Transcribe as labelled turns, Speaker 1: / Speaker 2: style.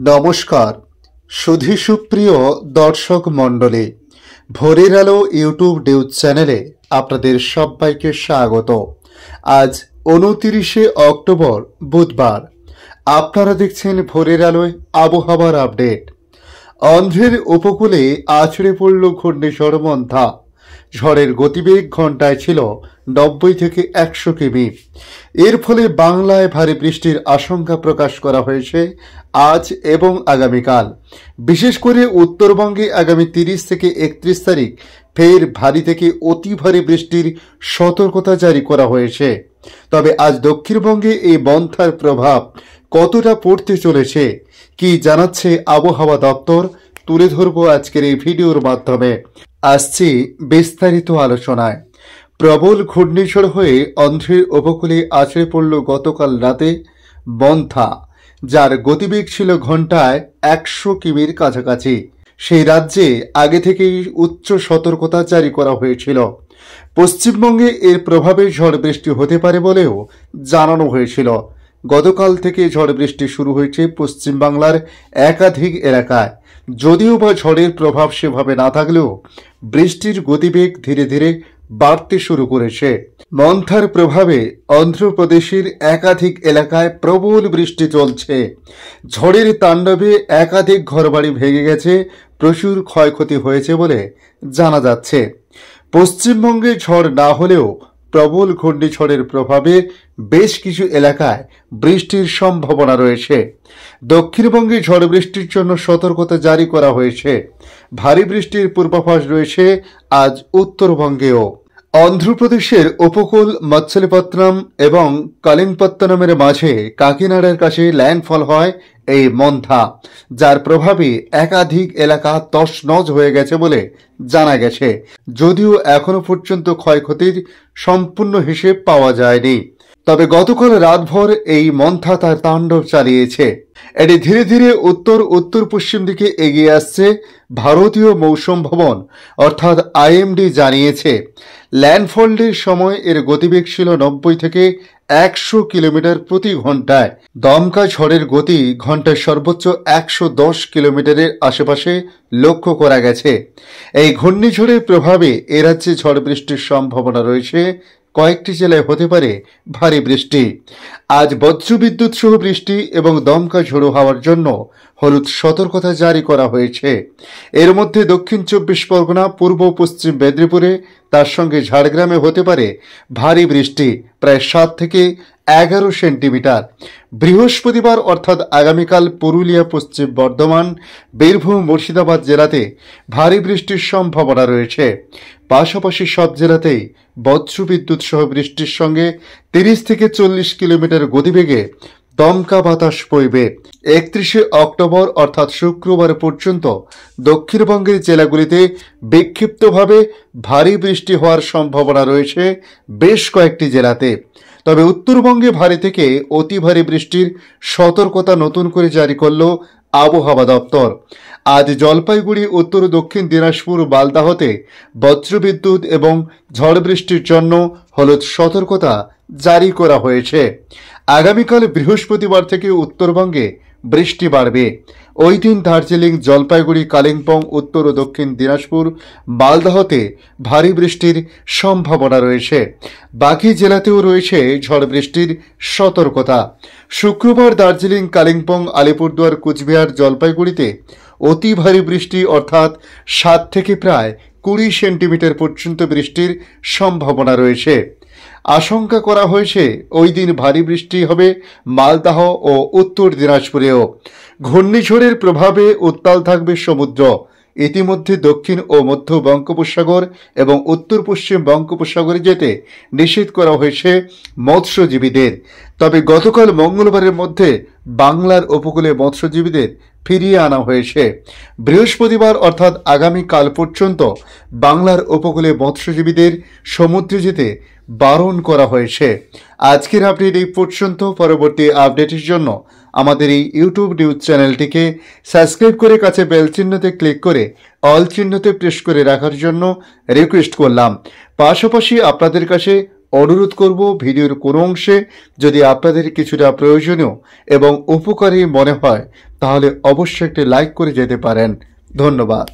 Speaker 1: নমস্কার সুধী সুপ্রিয় দর্শক মণ্ডলী, ভোরের আলো ইউটিউব নিউজ চ্যানেলে আপনাদের সবাইকে স্বাগত। আজ 29শে অক্টোবর বুধবার। আপনারা দেখছেন ভোরের আলোয় আবহাওয়ার আপডেট। অন্ধ্রের উপকূলে আছড়ে পড়ল ঘূর্ণিঝড় মন্থা। ঝড়ের গতিবেগ ঘন্টায় ছিল 90 থেকে 100 কিমি। এর ফলে বাংলায় ভারী বৃষ্টির আশঙ্কা প্রকাশ করা হয়েছে আজ এবং আগামীকাল। বিশেষ করে উত্তরবঙ্গে আগামী 30 থেকে 31 তারিখ ফের ভারী থেকে অতি ভারী বৃষ্টির সতর্কতা জারি করা হয়েছে। তবে আজ দক্ষিণবঙ্গে এই মন্থার প্রভাব কতটা পড়তে চলেছে কি জানাচ্ছে আবহাওয়া দপ্তর, তুলে ধরব আজকের এই ভিডিওর মাধ্যমে। আসছি বিস্তারিত আলোচনায়। প্রবল ঘূর্ণিঝড় হয়ে অন্ধ্রের উপকূলে আছড়ে পড়ল গতকাল রাতে মন্থা, যার গতিবেগ ছিল ঘন্টায় 100 কিমির কাছাকাছি। সেই রাজ্যে আগে থেকেই উচ্চ সতর্কতা জারি করা হয়েছিল। পশ্চিমবঙ্গে এর প্রভাবে ঝড় বৃষ্টি হতে পারে বলেও জানানো হয়েছিল। গতকাল থেকে ঝড় বৃষ্টি শুরু হয়েছে পশ্চিমবাংলার একাধিক এলাকায়। যদিও বা ঝড়ের প্রভাব সেভাবে না থাকলেও বৃষ্টির গতিবেগ ধীরে ধীরে বাড়তে শুরু করেছে। মন্থার প্রভাবে অন্ধ্রপ্রদেশের একাধিক এলাকায় প্রবল বৃষ্টি চলছে। ঝড়ের তাণ্ডবে একাধিক ঘরবাড়ি ভেঙে গেছে, প্রচুর ক্ষয়ক্ষতি হয়েছে বলে জানা যাচ্ছে। পশ্চিমবঙ্গে ঝড় না হলেও প্রবল ঘূর্ণিঝড়ের প্রভাবে বেশ কিছু এলাকায় বৃষ্টির সম্ভাবনা রয়েছে। দক্ষিণবঙ্গে ঝড় বৃষ্টির জন্য সতর্কতা জারি করা হয়েছে। ভারী বৃষ্টির পূর্বাভাস রয়েছে আজ উত্তরবঙ্গেও। অন্ধ্রপ্রদেশের উপকূল মৎস্যপত্তনম এবং কালিংপত্তনমের মাঝে কাকিনাড়ার কাছে ল্যান্ডফল হয় এই মন্থা, যার প্রভাবে একাধিক এলাকা তছনছ হয়ে গেছে বলে জানা গেছে। যদিও এখনো পর্যন্ত ক্ষয়ক্ষতির সম্পূর্ণ হিসেব পাওয়া যায়নি, তবে গতকাল রাতভর এই মন্থা তার তাণ্ডব চালিয়েছে। এটি ধীরে ধীরে উত্তর পশ্চিম দিকে এগিয়ে আসছে। ভারতীয় মৌসুম ভবন অর্থাৎ আইএমডি জানিয়েছে ল্যান্ডফলের সময় এর গতিবেগ ছিল 90 থেকে 100 কিলোমিটার প্রতি ঘন্টায়। দমকা ঝড়ের গতি ঘন্টায় সর্বোচ্চ 110 কিলোমিটারের আশেপাশে লক্ষ্য করা গেছে। এই ঘূর্ণিঝড়ের প্রভাবে এ রাজ্যে ঝড় বৃষ্টির সম্ভাবনা রয়েছে। কয়েকটি জেলায় হতে পারে ভারী বৃষ্টি। আজ বজ্রবিদ্যুৎ সহ বৃষ্টি এবং দমকা ঝোড়ো হওয়ার জন্য হলুদ সতর্কতা জারি করা হয়েছে। এর মধ্যে দক্ষিণ 24 পরগনা, পূর্ব পশ্চিম মেদিনীপুরে, তার সঙ্গে ঝাড়গ্রামে হতে পারে ভারী বৃষ্টি, প্রায় 7 থেকে 11 সেন্টিমিটার। বৃহস্পতিবার অর্থাৎ আগামীকাল পুরুলিয়া, পশ্চিম বর্ধমান, বীরভূম, মুর্শিদাবাদ জেলাতে ভারী বৃষ্টির সম্ভাবনা রয়েছে। পাশাপাশি সব জেলাতেই বজ্রবিদ্যুৎ সহ বৃষ্টির সঙ্গে 30 থেকে 40 কিলোমিটার গতিবেগে দমকা বাতাস বইবে। 31শে অক্টোবর অর্থাৎ শুক্রবার পর্যন্ত দক্ষিণবঙ্গের জেলাগুলিতে বিক্ষিপ্তভাবে ভারী বৃষ্টি হওয়ার সম্ভাবনা রয়েছে বেশ কয়েকটি জেলাতে। তবে উত্তরবঙ্গে ভারী থেকে অতি ভারী বৃষ্টির সতর্কতা নতুন করে জারি করল আবহাওয়া দপ্তর। আজ জলপাইগুড়ি, উত্তর দক্ষিণ দিনাজপুর, মালদাহতে বজ্রবিদ্যুৎ এবং ঝড় বৃষ্টির জন্য হলুদ সতর্কতা জারি করা হয়েছে। আগামীকাল বৃহস্পতিবার থেকে উত্তরবঙ্গে বৃষ্টি বাড়বে। ওই দিন দার্জিলিং, জলপাইগুড়ি, কালিম্পং, উত্তর ও দক্ষিণ দিনাজপুর, মালদাহতে ভারী বৃষ্টির সম্ভাবনা রয়েছে। বাকি জেলাতেও রয়েছে ঝড় বৃষ্টির সতর্কতা। শুক্রবার দার্জিলিং, কালিম্পং, আলিপুরদুয়ার, কুচবিহার, জলপাইগুড়িতে অতি ভারী বৃষ্টি অর্থাৎ 7 থেকে প্রায় 20 সেন্টিমিটার পর্যন্ত বৃষ্টির সম্ভাবনা রয়েছে। আশঙ্কা করা হয়েছে ওই দিন ভারী বৃষ্টি হবে মালদাহ ও উত্তর দিনাজপুরেও। ঘূর্ণিঝড়ের প্রভাবে উত্তাল থাকবে সমুদ্র। ইতিমধ্যে দক্ষিণ ও মধ্য বঙ্গোপসাগর এবং উত্তর পশ্চিম বঙ্গোপসাগরে যেতে নিষেধ করা হয়েছে মৎস্যজীবীদের। তবে গতকাল মঙ্গলবারের মধ্যে বাংলার উপকূলে মৎস্যজীবীদের ফিরিয়ে আনা হয়েছে। বৃহস্পতিবার অর্থাৎ আগামীকাল পর্যন্ত বাংলার উপকূলে মৎস্যজীবীদের সমুদ্রে যেতে বারণ করা হয়েছে। আজকের আপডেট এই পর্যন্ত। পরবর্তী আপডেটের জন্য আমাদের এই ইউটিউব নিউজ চ্যানেলটিকে সাবস্ক্রাইব করে কাছে বেল চিহ্নতে ক্লিক করে অল চিহ্নতে প্রেস করে রাখার জন্য রিকোয়েস্ট করলাম। পাশাপাশি আপনাদের কাছে অনুরোধ করব ভিডিওর কোনো অংশে যদি আপনাদের কিছুটা প্রয়োজনীয় এবং উপকারী মনে হয় তাহলে অবশ্যই একটি লাইক করে যেতে পারেন। ধন্যবাদ।